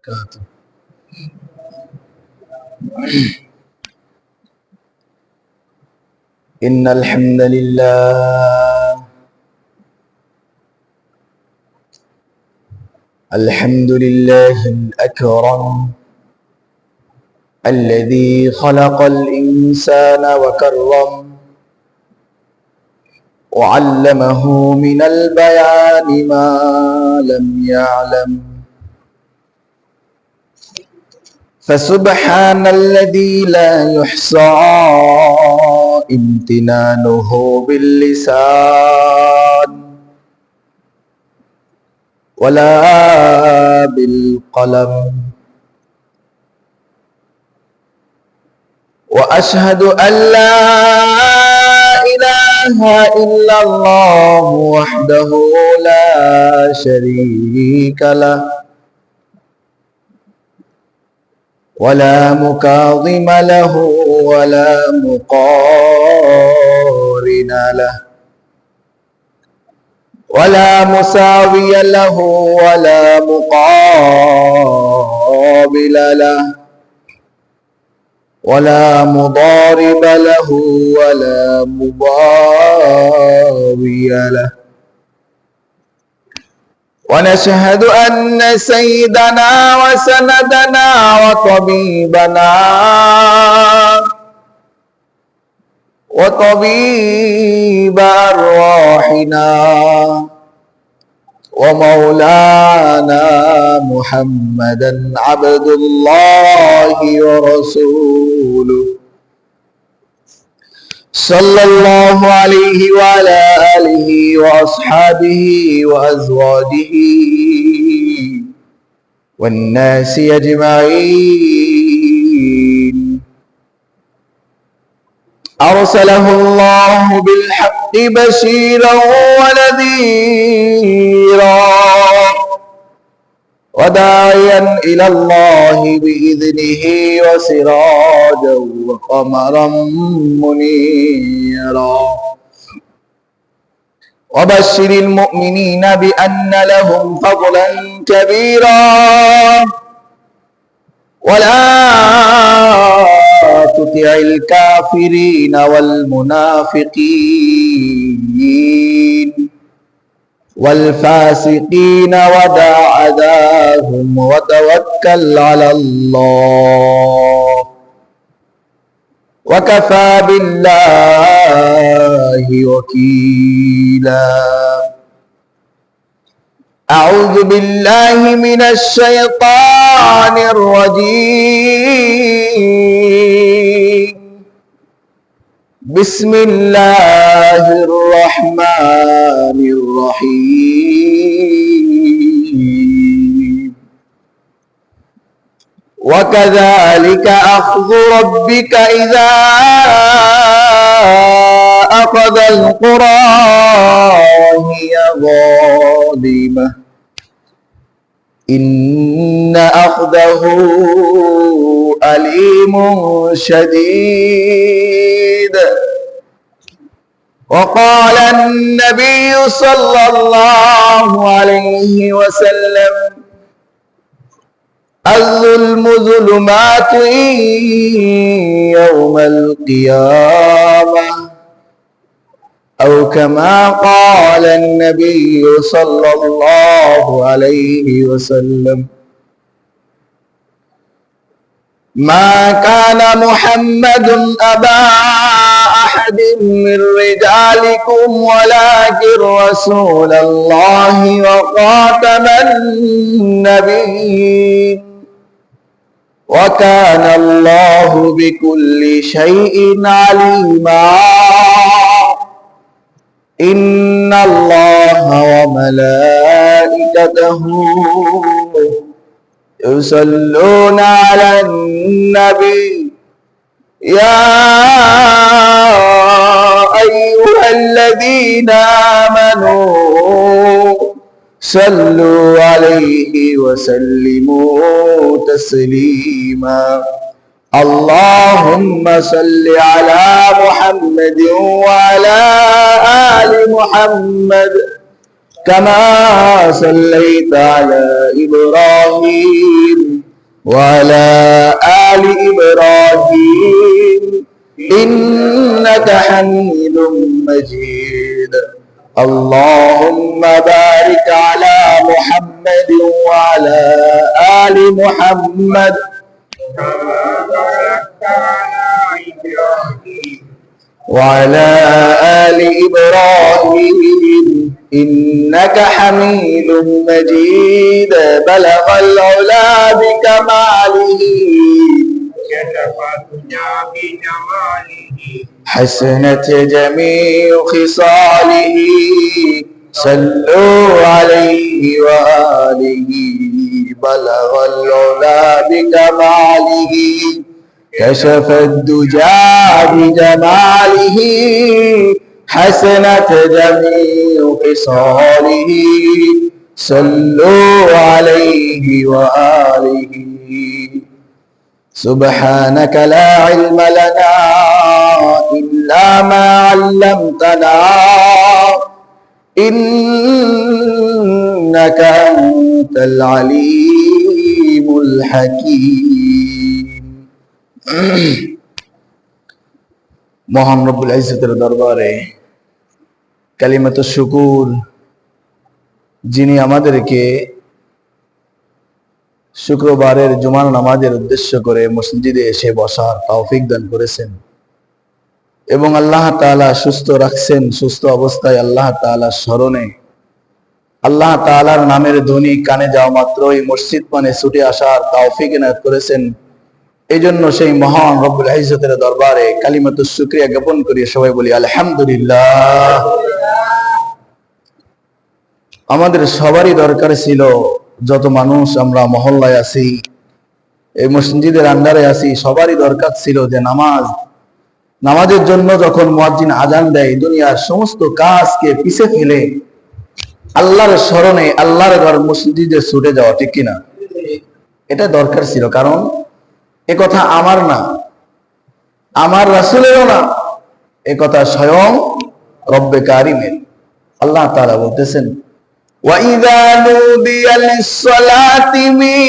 وبركاته. إن الحمد لله الأكرم الذي خلق الإنسان وكرم وعلمه من البيان ما لم يعلم، فسبحان الذي لا يحصى امتنانه باللسان ولا بالقلم، وأشهد أن لا إله إلا الله وحده لا شريك له ولا مكاظم له ولا مقارن له ولا مساوي له ولا مقابل له ولا مضارب له ولا مضاوي له. ونشهد أن سيدنا وسندنا وطبيب أرواحنا ومولانا محمدا عبد الله ورسوله صلى الله عليه وعلى آله وأصحابه وأزواجه والناس أجمعين. أرسله الله بالحق بشيرا ونذيرا وداعيا إلى الله بإذنه وسراجا وقمرا منيرا. وبشر المؤمنين بأن لهم فضلا كبيرا ولا تطع الكافرين والمنافقين والفاسقين ودع أذاهم وتوكل على الله وكفى بالله وكيلا. أعوذ بالله من الشيطان الرجيم. بسم الله الرحمن الرحيم. وكذلك أخذ ربك إذا أخذ القرى وهي ظالمة إن أخذه أليم شديد. وقال النبي صلى الله عليه وسلم الظلم ظلمات يوم القيامة أو كما قال النبي صلى الله عليه وسلم. ما كان محمد أبا أحد من رجالكم ولكن رسول الله وخاتم النبيين وكان الله بكل شيء عليما. إن الله وملائكته يصلون على النبي يا أيها الذين آمنوا صلوا عليه وسلموا تسليما. اللهم صل على محمد وعلى آل محمد كما صليت على إبراهيم وعلى آل إبراهيم إنك حميد مجيد اللهم بارك على محمد وعلى آل محمد وعلى آل إبراهيم إنك حميد مجيد بلغ العلا بكماله حسنت جميع خصاله صلوا عليه وآله بلغ العلا بكماله كشف الدجى بجماله حسنت جميع خصاله صلوا عليه وآله سبحانك لا علم لنا إلا ما علمتنا إنك أنت العليم الحكيم মহান রব্বুল ইজ্জতের দরবারে কালিমাতুশ শুকুর, যিনি আমাদেরকে শুক্রবারের জুমার নামাজের উদ্দেশ্য করে মসজিদে এসে বসার তৌফিক দান করেছেন এবং আল্লাহ তাআলা সুস্থ রাখছেন। সুস্থ অবস্থায় আল্লাহ তাআলার স্মরণে, আল্লাহ তাআলার নামের ধ্বনি কানে যাওয়া মাত্রই মসজিদ পানে ছুটে আসার তৌফিক এনায়েত করেছেন। এই জন্য সেই মহান রব্বুল ইজ্জতের দরবারে কালিমাতুশ শুকরিয়া জ্ঞাপন করি। সবাই বলি আলহামদুলিল্লাহ। আমাদের সবারই দরকার ছিল, যত মানুষ আমরা মহল্লায় আছি, এই মসজিদের আন্ডারে আছি, সবারই দরকার ছিল যে নামাজের জন্য যখন মুয়াজ্জিন আজান দেয়, দুনিয়ার সমস্ত কাজকে পিছে ফেলে আল্লাহর স্মরণে আল্লাহর ঘর মসজিদে ছুটে যাওয়া, ঠিক কিনা? এটা দরকার ছিল। কারণ এ কথা আমার না, আমার রাসূলেরও না, এ কথা স্বয়ং রব্বে কারিমের। আল্লাহ তাআলা বলতেছেন, وَإِذَا نُودِيَ لِلصَّلَاةِ مِنْ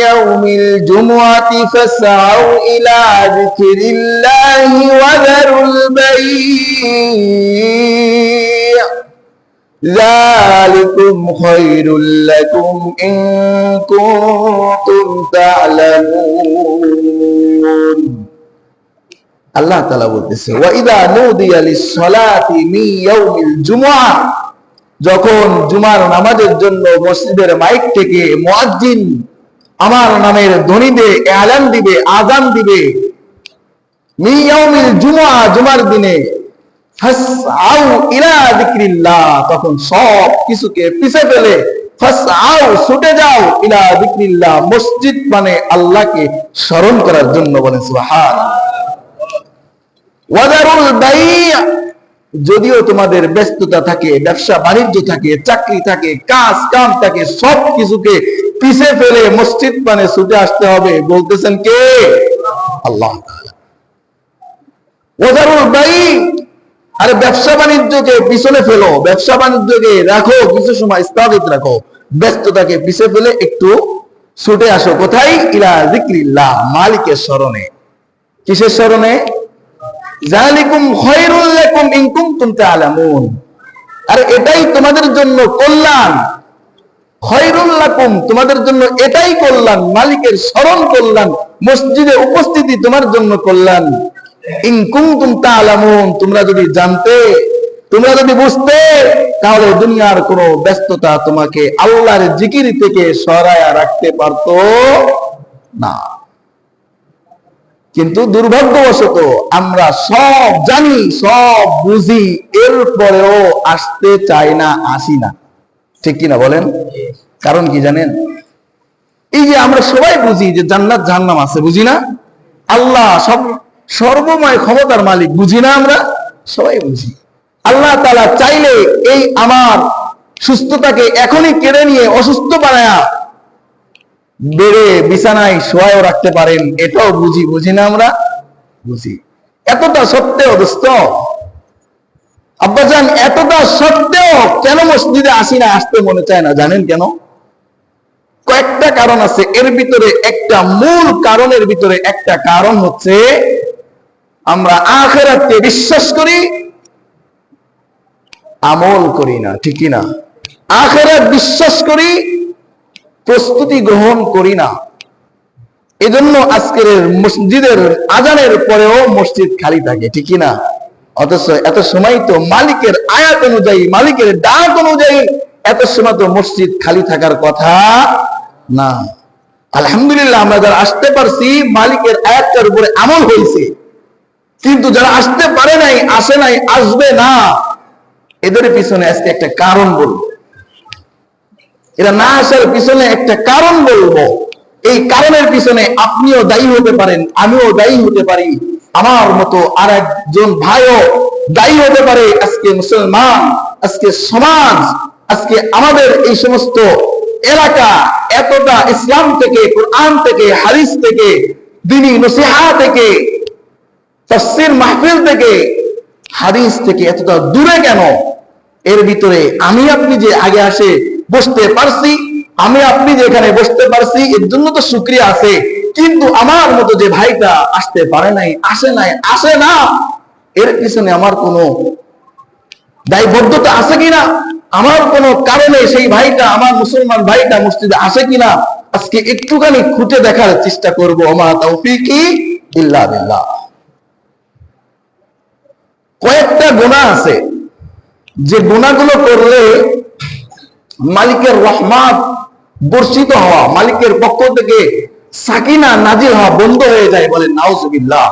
يَوْمِ الْجُمُعَةِ فَاسْعَوْا إِلَى ذِكْرِ اللَّهِ وَذَرُوا الْبَيْعَ ذَلِكُمْ خَيْرٌ لَكُمْ إِن كُنتُمْ تَعْلَمُونَ। আল্লাহ তাআলা বলতেছে, وَإِذَا نُودِيَ لِلصَّلَاةِ مِنْ يَوْمِ الْجُمُعَةِ, যখন জুমার নামাজের জন্য মসজিদের মাইক থেকে মুয়াজ্জিন আমার নামের ধ্বনি দিয়ে এলান দিবে, আযান দিবে, মি ইয়াউমিল জুমআ, জুমার দিনে, ফাসআউ ইলা যিকরিল্লাহ, তখন সব কিছুকে পিছে ফেলে ফাসআউ ছুটে যাও ইলা যিকরিল্লাহ, মসজিদ মানে আল্লাহকে স্মরণ করার জন্য। বলেন সুবহানাল্লাহ। ওয়াদারুল বাই', যদিও তোমাদের ব্যস্ততা থাকে, ব্যবসা বাণিজ্য থাকে, চাকরি থাকে, কাজ কাম থাকে, সব কিছুকে পিছে ফেলে মসজিদ পানে ছুটে আসতে হবে। বলতেছেন কে? আল্লাহ তাআলা। ওয়াদারুল বাই', আরে ব্যবসা বাণিজ্যকে পিছনে ফেলো, ব্যবসা বাণিজ্যকে রাখো, কিছু সময় স্থগিত রাখো, ব্যস্ততাকে পিছে ফেলে একটু ছুটে আসো কোথায়? ইলা যিকরিল্লাহ, মালিকের স্মরণে। কিসের স্মরণে? যালিকুম খায়রুল লাকুম ইন কুনতুম তা'লামুন, আর এটাই তোমাদের জন্য কল্যাণ। খায়রুল লাকুম, তোমাদের জন্য এটাই কল্যাণ, মালিকের স্মরণ কল্যাণ, মসজিদে উপস্থিতি তোমার জন্য কল্যাণ। ইন কুনতুম তা'লামুন, তোমরা যদি জানতে, তোমরা যদি বুঝতে, তাহলে দুনিয়ার কোনো ব্যস্ততা তোমাকে আল্লাহর জিকির থেকে সরায়া রাখতে পারতো না। কিন্তু দুর্ভাগ্যবশত আমরা সব জানি, সব বুঝি, এরপরেও আসতে চাই না, আসি না, ঠিক কিনা বলেন? কারণ কি জানেন? এই যে আমরা সবাই বুঝি যে জান্নাত জাহান্নাম আছে, বুঝি না? আল্লাহ সর্বময় ক্ষমতার মালিক, বুঝি না? আমরা সবাই বুঝি। আল্লাহ তাআলা চাইলে এই আমার সুস্থতাকে এখনই কেড়ে নিয়ে অসুস্থ বানায়া বেড়ে বিছানায় শোয়াও রাখতে পারেন, এটাও বুঝি, বুঝি না? আমরা বুঝি। এতটা সত্ত্বেও দোস্ত, আব্বাজান, এতটা সত্ত্বেও কেন মসজিদে আসি না, আসতে মনে চায় না? জানেন কেন? কয়েকটা কারণ আছে, এর ভিতরে একটা মূল কারণের ভিতরে একটা কারণ হচ্ছে আমরা আখিরাতকে বিশ্বাস করি, আমল করি না, ঠিকই না? আখিরাত বিশ্বাস করি, প্রস্তুতি গ্রহণ করি না। এজন্য আজকের মসজিদের আজানের পরেও মসজিদ খালি থাকে, ঠিকই না? অথচ এত সময় তো মালিকের আয়াত অনুযায়ী, মালিকের ডাক অনুযায়ী এত সময় তো মসজিদ খালি থাকার কথা না। আলহামদুলিল্লাহ, আমরা যারা আসতে পারছি মালিকের আয়াতটার উপরে আমল হয়েছে, কিন্তু যারা আসতে পারে নাই, আসে নাই, আসবে না, এদের পিছনে আজকে একটা কারণ বলবো। এরা না আসার পিছনে একটা কারণ বলবো। এই কারণের পিছনে আপনিও দায়ী হতে পারেন, আমিও দায়ী হতে পারি, আমার মতো আর একজন ভাইও দায়ী হতে পারে। আজকে মুসলমান, আজকে সমাজ, আজকে আমাদের এই সমস্ত এলাকা এতটা ইসলাম থেকে, কোরআন থেকে, হাদিস থেকে, দ্বীনি নসিহত থেকে, তাফসীর মাহফিল থেকে, হাদিস থেকে এতটা দূরে কেন? এর ভিতরে আমি আপনি যে আগে আসে বসতে পারছি, আমি আপনি যে এখানে বসতে পারছি, এর জন্য তো শুকরিয়া আছে। কিন্তু আমার মতো যে ভাইটা আসতে পারে নাই, আসে নাই, আসে না, এর পিছনে আমার কোনো দায়বদ্ধতা আছে কিনা? আমার কোনো কারণে সেই ভাইটা, আমার মুসলমান ভাইটা মসজিদে আসে কিনা, আজকে একটুখানি খুঁটে দেখার চেষ্টা করবো। ওমা তাওফীকি ইল্লা বিল্লাহ। কয়েকটা গুনাহ আছে যে গুনাহগুলো করলে মালিকের রহমত বর্ষিত হওয়া, মালিকের পক্ষ থেকে সাকিনা নাজিল হওয়া বন্ধ হয়ে যায়, বলেন নাউজুবিল্লাহ।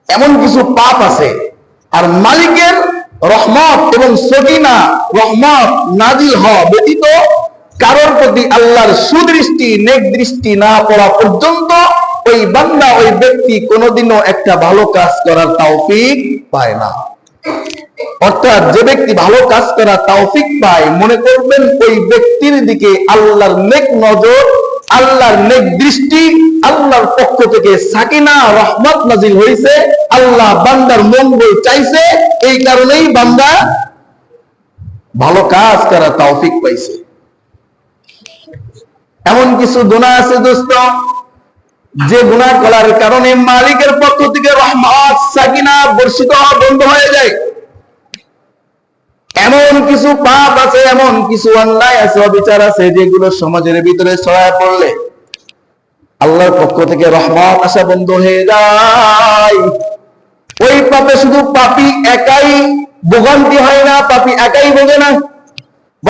এমন কিছু পাপ আছে, আর মালিকের রহমত এবং সাকিনা, রহমত নাজিল হওয়া ব্যতীত কারোর প্রতি আল্লাহর সুদৃষ্টি, নেক দৃষ্টি না পড়া পর্যন্ত ওই বান্দা, ওই ব্যক্তি কোনোদিনও একটা ভালো কাজ করার তৌফিক পায় না। অর্থাৎ যে ব্যক্তি ভালো কাজ করার তৌফিক পায়, মনে করবেন ওই ব্যক্তির দিকে আল্লাহর নেক নজর, আল্লাহর নেক দৃষ্টি, আল্লাহর পক্ষ থেকে সাকিনা রহমত নাজিল হয়েছে, আল্লাহ বান্দার মঙ্গল চাইছে, এই কারণেই বান্দা ভালো কাজ করার তৌফিক পাইছে। এমন কিছু গুনাহ আছে দোস্ত, যে গুনাহ করার কারণে মালিকের পক্ষ থেকে রহমত, সাকিনা বর্ষিত হওয়া বন্ধ হয়ে যায়। এমন কিছু পাপ আছে, এমন কিছু অন্যায় আছে, অবিচার আছে, যেগুলো সমাজের ভিতরে ছড়ায় পড়লে আল্লাহর পক্ষ থেকে রহমত আসা বন্ধ হয়ে যায়। ওই পাপে শুধু পাপী একাই ভোগান্তি হয় না, পাপী একাই ভোগে না,